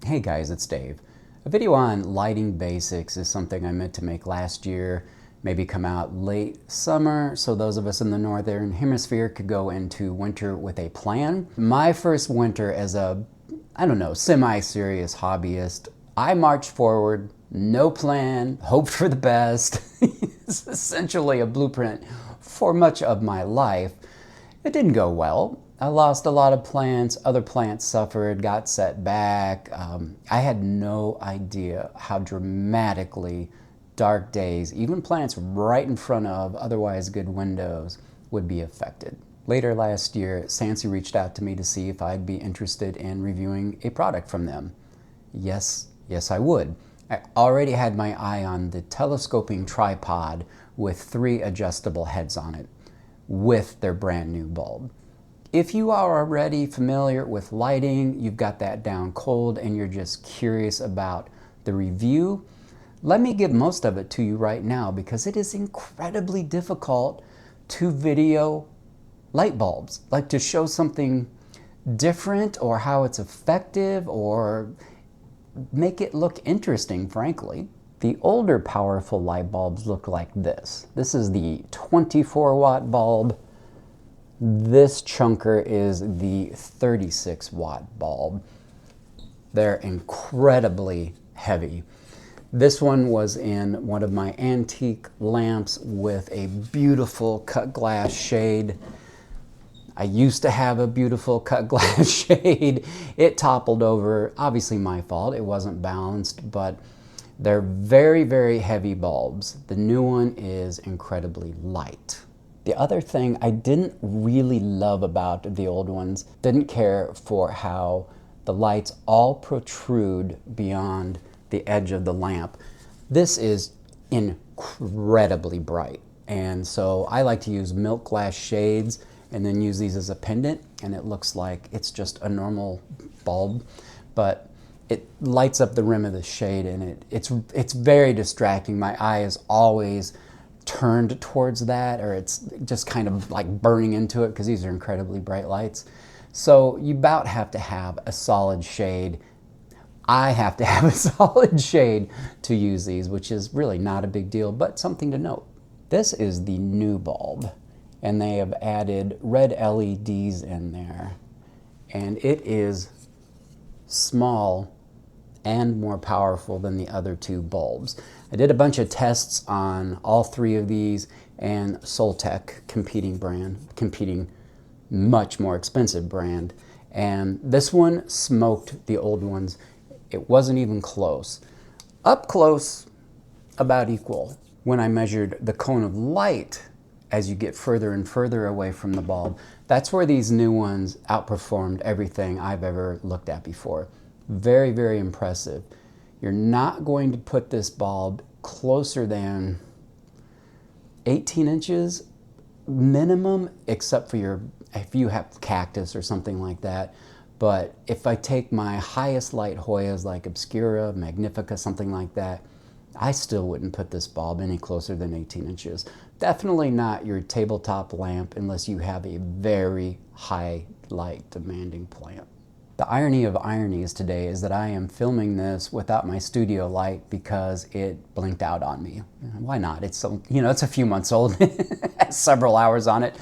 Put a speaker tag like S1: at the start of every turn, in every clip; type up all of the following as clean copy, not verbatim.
S1: Hey guys, it's Dave. A video on lighting basics is something I meant to make last year, maybe come out late summer, so those of us in the northern hemisphere could go into winter with a plan. My first winter as a, semi-serious hobbyist, I marched forward, no plan, hoped for the best. It's essentially a blueprint for much of my life. It didn't go well. I lost a lot of plants, other plants suffered, got set back. I had no idea how dramatically dark days, even plants right in front of otherwise good windows, would be affected. Later last year, SANSI reached out to me to see if I'd be interested in reviewing a product from them. Yes, I would. I already had my eye on the telescoping tripod with 3 adjustable heads on it, with their brand new bulb. If you are already familiar with lighting, you've got that down cold, and you're just curious about the review, let me give most of it to you right now because it is incredibly difficult to video light bulbs, like to show something different or how it's effective or make it look interesting, frankly. The older powerful light bulbs look like this. This is the 24-watt bulb. This chunker is the 36-watt bulb. They're incredibly heavy. This one was in one of my antique lamps with a beautiful cut glass shade. I used to have a beautiful cut glass shade. It toppled over, obviously my fault, it wasn't balanced, but they're very, very heavy bulbs. The new one is incredibly light. The other thing I didn't really love about the old ones, didn't care for how the lights all protrude beyond the edge of the lamp. This is incredibly bright, and so I like to use milk glass shades and then use these as a pendant, and it looks like it's just a normal bulb, but it lights up the rim of the shade, and it's very distracting. My eye is always turned towards that, or it's just kind of like burning into it because these are incredibly bright lights. So you about have to have a solid shade. I have to have a solid shade to use these, which is really not a big deal, but something to note. This is the new bulb, and they have added red LEDs in there, and it is small and more powerful than the other 2 bulbs. I did a bunch of tests on all 3 of these, and Soltech, competing much more expensive brand, and this one smoked the old ones. It wasn't even close. Up close, about equal. When I measured the cone of light as you get further and further away from the bulb, that's where these new ones outperformed everything I've ever looked at before. Very, very impressive. You're not going to put this bulb closer than 18 inches minimum, except for if you have cactus or something like that. But if I take my highest light Hoyas like Obscura, Magnifica, something like that, I still wouldn't put this bulb any closer than 18 inches. Definitely not your tabletop lamp unless you have a very high light demanding plant. The irony of ironies today is that I am filming this without my studio light because it blinked out on me. Why not? It's a few months old, it has several hours on it.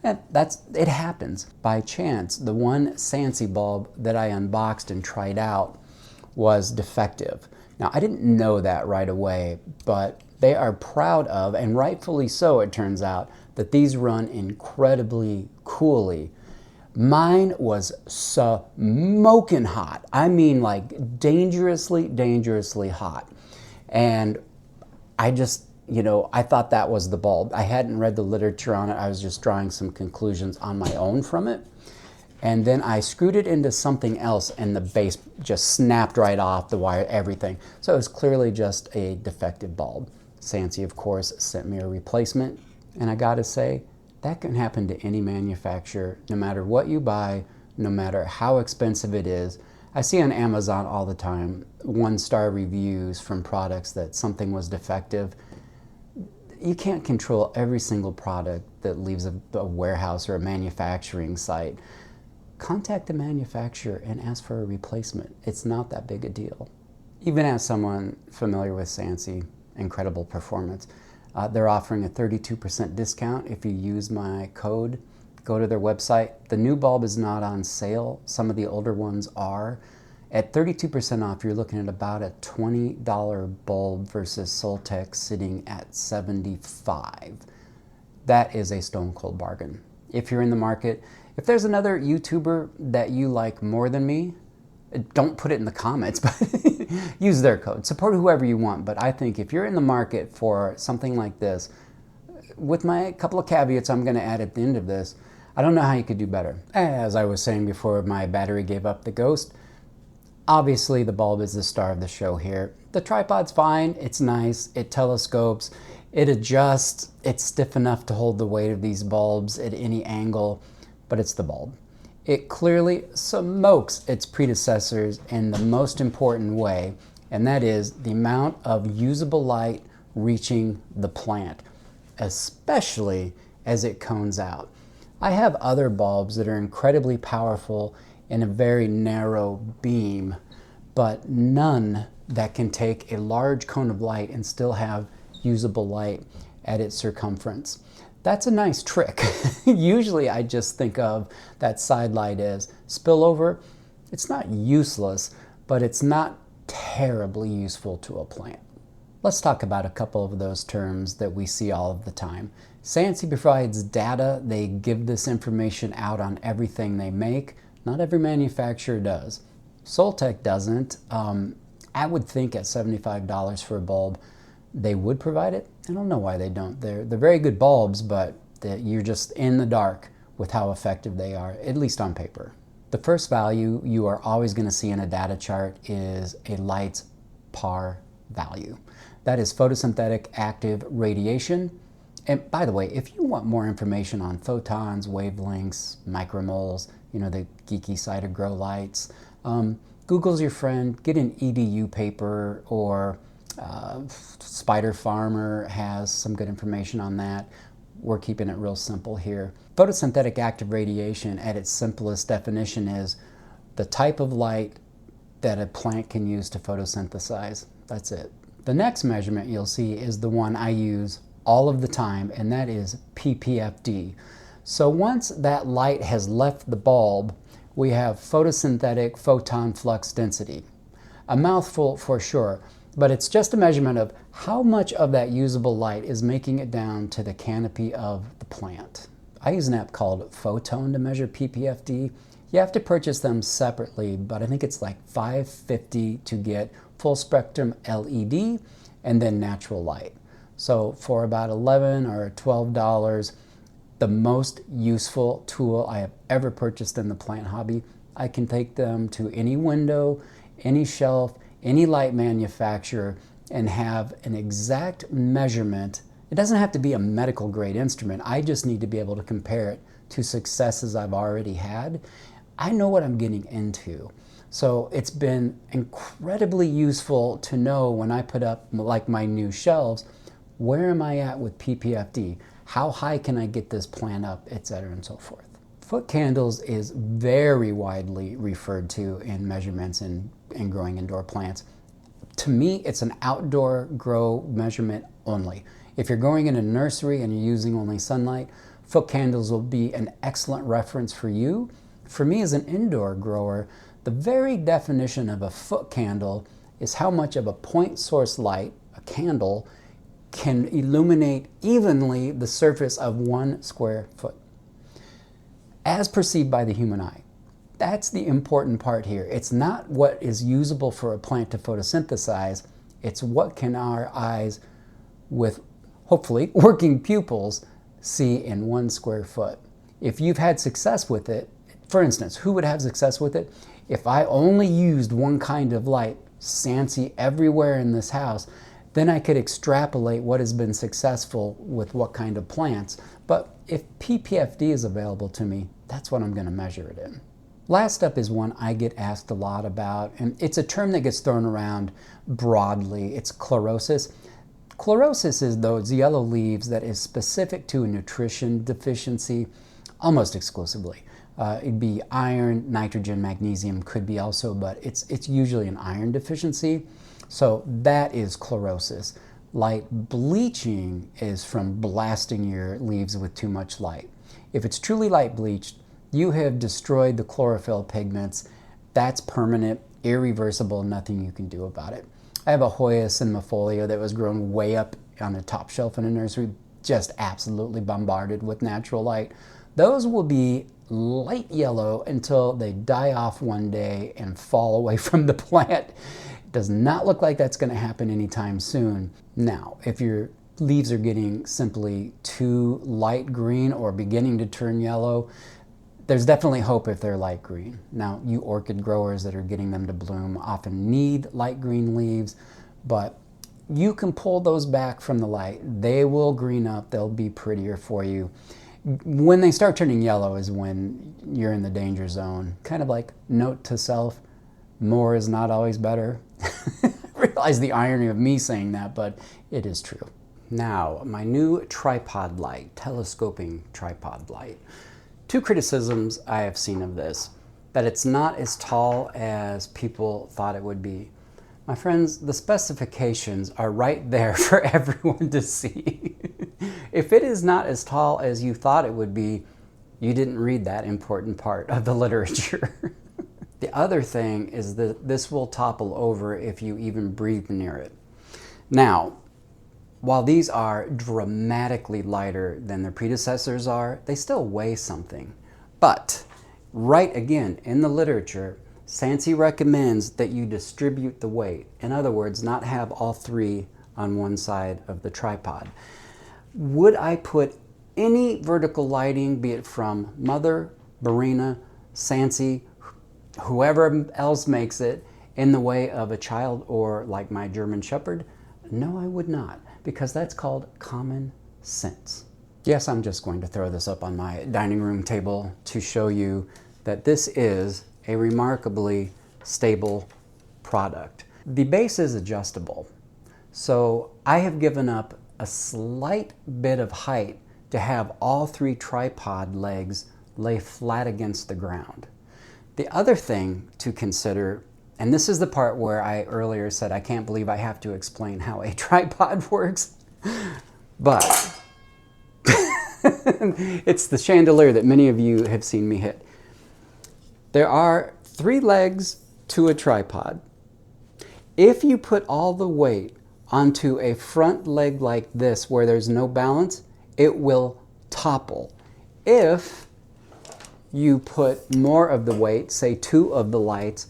S1: It happens. By chance, the one SANSI bulb that I unboxed and tried out was defective. Now, I didn't know that right away, but they are proud of, and rightfully so it turns out, that these run incredibly coolly. Mine was smoking hot. I mean, like dangerously, dangerously hot. And I just, I thought that was the bulb. I hadn't read the literature on it. I was just drawing some conclusions on my own from it. And then I screwed it into something else, and the base just snapped right off, the wire, everything. So it was clearly just a defective bulb. SANSI, of course, sent me a replacement. And I gotta say, that can happen to any manufacturer, no matter what you buy, no matter how expensive it is. I see on Amazon all the time 1-star reviews from products that something was defective. You can't control every single product that leaves a warehouse or a manufacturing site. contact the manufacturer and ask for a replacement. It's not that big a deal. Even as someone familiar with SANSI, incredible performance, they're offering a 32% discount if you use my code. Go to their website. The new bulb is not on sale. Some of the older ones are. At 32% off, you're looking at about a $20 bulb versus Soltech sitting at $75. That is a stone cold bargain. If you're in the market, if there's another YouTuber that you like more than me, don't put it in the comments, but use their code. Support whoever you want, but I think if you're in the market for something like this, with my couple of caveats I'm going to add at the end of this, I don't know how you could do better. As I was saying before my battery gave up the ghost, obviously the bulb is the star of the show here. The tripod's fine, it's nice, it telescopes, it adjusts, it's stiff enough to hold the weight of these bulbs at any angle, but it's the bulb. It clearly smokes its predecessors in the most important way, and that is the amount of usable light reaching the plant, especially as it cones out. I have other bulbs that are incredibly powerful in a very narrow beam, but none that can take a large cone of light and still have usable light at its circumference. That's a nice trick. Usually I just think of that side light as spillover. It's not useless, but it's not terribly useful to a plant. Let's talk about a couple of those terms that we see all of the time. SANSI provides data. They give this information out on everything they make. Not every manufacturer does. Soltech doesn't. I would think at $75 for a bulb, they would provide it. I don't know why they don't. They're very good bulbs, but you're just in the dark with how effective they are, at least on paper. The first value you are always going to see in a data chart is a light's PAR value. That is photosynthetic active radiation. And by the way, if you want more information on photons, wavelengths, micromoles, you know, the geeky side of grow lights, Google's your friend. Get an EDU paper, or Spider Farmer has some good information on that. We're keeping it real simple here. Photosynthetic active radiation at its simplest definition is the type of light that a plant can use to photosynthesize. That's it. The next measurement you'll see is the one I use all of the time, and that is ppfd. So once that light has left the bulb, we have photosynthetic photon flux density. A mouthful for sure, but it's just a measurement of how much of that usable light is making it down to the canopy of the plant. I use an app called Photon to measure ppfd. You have to purchase them separately, but I think it's like $5.50 to get full spectrum LED and then natural light. So for about $11 or $12, the most useful tool I have ever purchased in the plant hobby. I can take them to any window, any shelf, any light manufacturer, and have an exact measurement. It doesn't have to be a medical grade instrument. I just need to be able to compare it to successes I've already had. I know what I'm getting into. So it's been incredibly useful to know when I put up like my new shelves, where am I at with ppfd? How high can I get this plant up, etc. and so forth. Foot candles is very widely referred to in measurements in growing indoor plants. To me, it's an outdoor grow measurement only. If you're growing in a nursery and you're using only sunlight, foot candles will be an excellent reference for you. For me as an indoor grower, the very definition of a foot candle is how much of a point source light, a candle, can illuminate evenly the surface of 1 square foot, as perceived by the human eye. That's the important part here. It's not what is usable for a plant to photosynthesize, it's what can our eyes, with hopefully working pupils, see in 1 square foot. If you've had success with it, for instance, who would have success with it? If I only used one kind of light, SANSI everywhere in this house, then I could extrapolate what has been successful with what kind of plants. But if ppfd is available to me, that's what I'm going to measure it in. Last up is one I get asked a lot about, and it's a term that gets thrown around broadly. It's chlorosis. Chlorosis is those yellow leaves that is specific to a nutrition deficiency almost exclusively. It'd be iron, nitrogen, magnesium could be also, but it's usually an iron deficiency. So that is chlorosis. Light bleaching is from blasting your leaves with too much light. If it's truly light bleached, you have destroyed the chlorophyll pigments. That's permanent, irreversible, nothing you can do about it. I have a Hoya cinemofolia that was grown way up on the top shelf in a nursery, just absolutely bombarded with natural light. Those will be light yellow until they die off one day and fall away from the plant. It does not look like that's going to happen anytime soon. Now, if your leaves are getting simply too light green or beginning to turn yellow, there's definitely hope if they're light green. Now, you orchid growers that are getting them to bloom often need light green leaves, but you can pull those back from the light. They will green up. They'll be prettier for you. When they start turning yellow is when you're in the danger zone. Kind of like note to self, more is not always better. I realize the irony of me saying that, but it is true. Now, my new tripod light, telescoping tripod light. Two criticisms I have seen of this: that it's not as tall as people thought it would be. My friends, the specifications are right there for everyone to see. If it is not as tall as you thought it would be, you didn't read that important part of the literature. The other thing is that this will topple over if you even breathe near it. Now, while these are dramatically lighter than their predecessors are, they still weigh something. But, right again, in the literature, SANSI recommends that you distribute the weight. In other words, not have all three on one side of the tripod. Would I put any vertical lighting, be it from Mother, Barina, SANSI, whoever else makes it, in the way of a child or like my German Shepherd? No, I would not, because that's called common sense. Yes, I'm just going to throw this up on my dining room table to show you that this is a remarkably stable product. The base is adjustable, so I have given up a slight bit of height to have all three tripod legs lay flat against the ground. The other thing to consider, and this is the part where I earlier said I can't believe I have to explain how a tripod works, but it's the chandelier that many of you have seen me hit. There are three legs to a tripod. If you put all the weight onto a front leg like this where there's no balance, it will topple. If you put more of the weight, say two of the lights,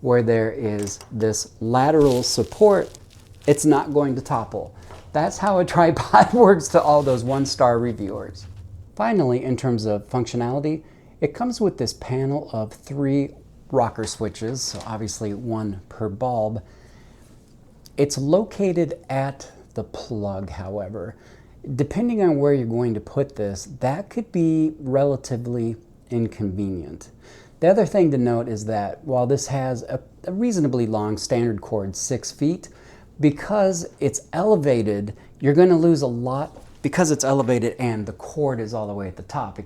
S1: where there is this lateral support, it's not going to topple. That's how a tripod works to all those one-star reviewers. Finally, in terms of functionality, it comes with this panel of three rocker switches, so obviously one per bulb. It's located at the plug, however. Depending on where you're going to put this, that could be relatively inconvenient. The other thing to note is that while this has a reasonably long standard cord, 6 feet, because it's elevated, you're going to lose a lot. Because it's elevated and the cord is all the way at the top,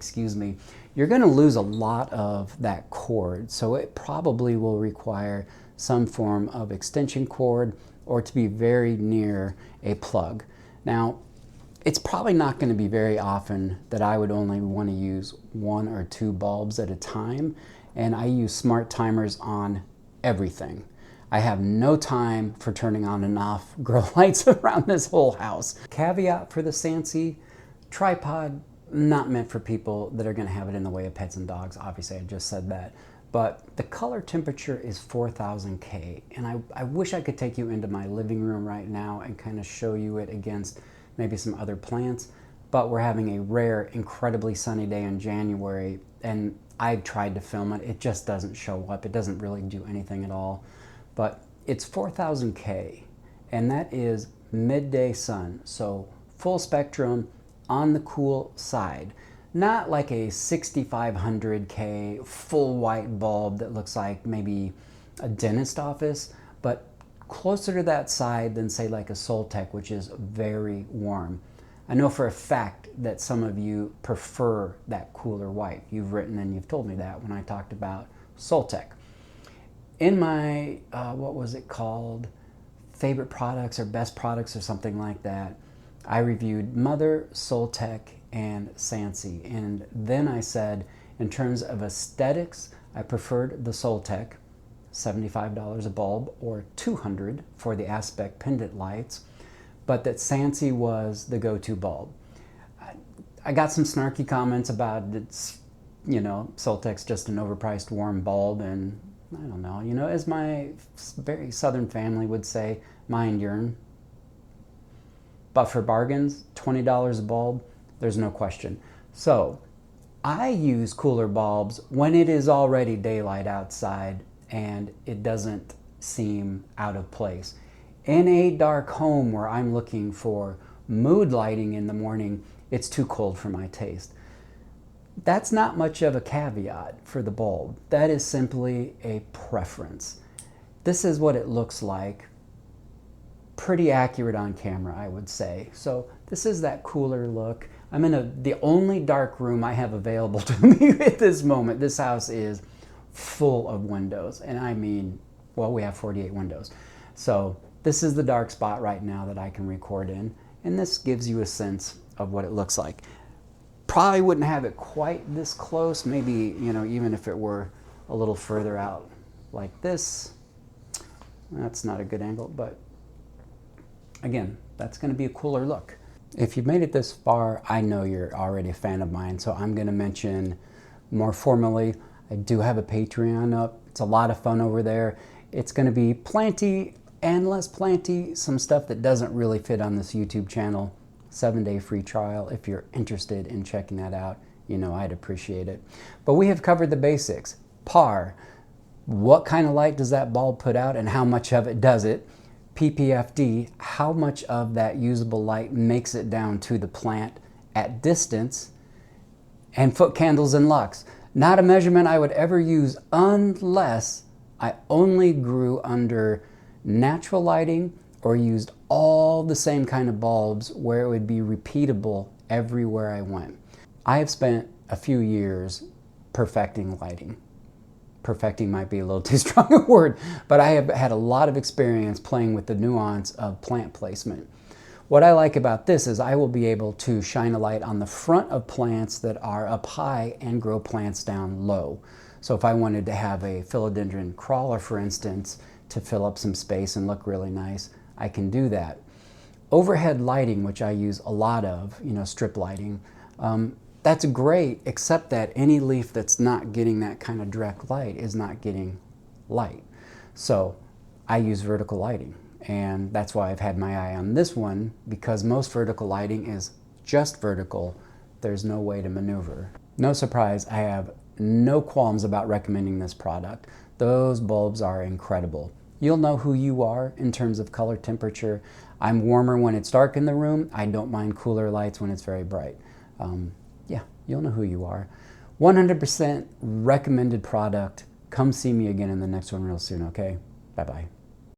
S1: you're going to lose a lot of that cord. So it probably will require some form of extension cord or to be very near a plug. Now, it's probably not going to be very often that I would only want to use 1 or 2 bulbs at a time, and I use smart timers on everything. I have no time for turning on and off grow lights around this whole house. Caveat for the SANSI tripod, not meant for people that are going to have it in the way of pets and dogs. Obviously, I just said that. But the color temperature is 4000 K, and I wish I could take you into my living room right now and kind of show you it against maybe some other plants, but we're having a rare, incredibly sunny day in January, and I've tried to film it. It just doesn't show up. It doesn't really do anything at all. But it's 4000 K, and that is midday sun, so full spectrum on the cool side. Not like a 6500 K full white bulb that looks like maybe a dentist office, but closer to that side than say like a Soltec, which is very warm. I know for a fact that some of you prefer that cooler white. You've written and you've told me that when I talked about Soltech. In my, what was it called? Favorite products or best products or something like that, I reviewed Mother, Soltech, and SANSI. And then I said, in terms of aesthetics, I preferred the Soltech, $75 a bulb, or $200 for the aspect pendant lights, but that SANSI was the go-to bulb. I got some snarky comments about it's, Soltech's just an overpriced warm bulb, and I don't know, as my very southern family would say, mind yourn. But for bargains, $20 a bulb, there's no question. So I use cooler bulbs when it is already daylight outside and it doesn't seem out of place. In a dark home where I'm looking for mood lighting in the morning, it's too cold for my taste. That's not much of a caveat for the bulb. That is simply a preference. This is what it looks like. Pretty accurate on camera, I would say. So this is that cooler look. I'm in the only dark room I have available to me at this moment. This house is full of windows, and I mean, well, we have 48 windows. So this is the dark spot right now that I can record in, and this gives you a sense of what it looks like. Probably wouldn't have it quite this close, maybe, even if it were a little further out like this. That's not a good angle, but again, that's going to be a cooler look. If you've made it this far, I know you're already a fan of mine, so I'm going to mention more formally, I do have a Patreon up. It's a lot of fun over there. It's going to be plenty and less plenty, some stuff that doesn't really fit on this YouTube channel. 7-day free trial. If you're interested in checking that out, I'd appreciate it. But we have covered the basics. PAR, what kind of light does that bulb put out and how much of it does it? PPFD, how much of that usable light makes it down to the plant at distance? And foot candles and lux. Not a measurement I would ever use unless I only grew under natural lighting or used all the same kind of bulbs where it would be repeatable everywhere I went. I have spent a few years perfecting lighting. Perfecting might be a little too strong a word, but I have had a lot of experience playing with the nuance of plant placement. What I like about this is I will be able to shine a light on the front of plants that are up high and grow plants down low. So if I wanted to have a philodendron crawler, for instance, to fill up some space and look really nice, I can do that. Overhead lighting, which I use a lot of, strip lighting, that's great, except that any leaf that's not getting that kind of direct light is not getting light. So I use vertical lighting, and that's why I've had my eye on this one, because most vertical lighting is just vertical. There's no way to maneuver. No surprise, I have no qualms about recommending this product. Those bulbs are incredible. You'll know who you are in terms of color temperature. I'm warmer when it's dark in the room. I don't mind cooler lights when it's very bright. Yeah, you'll know who you are. 100% recommended product. Come see me again in the next one real soon, okay? Bye-bye.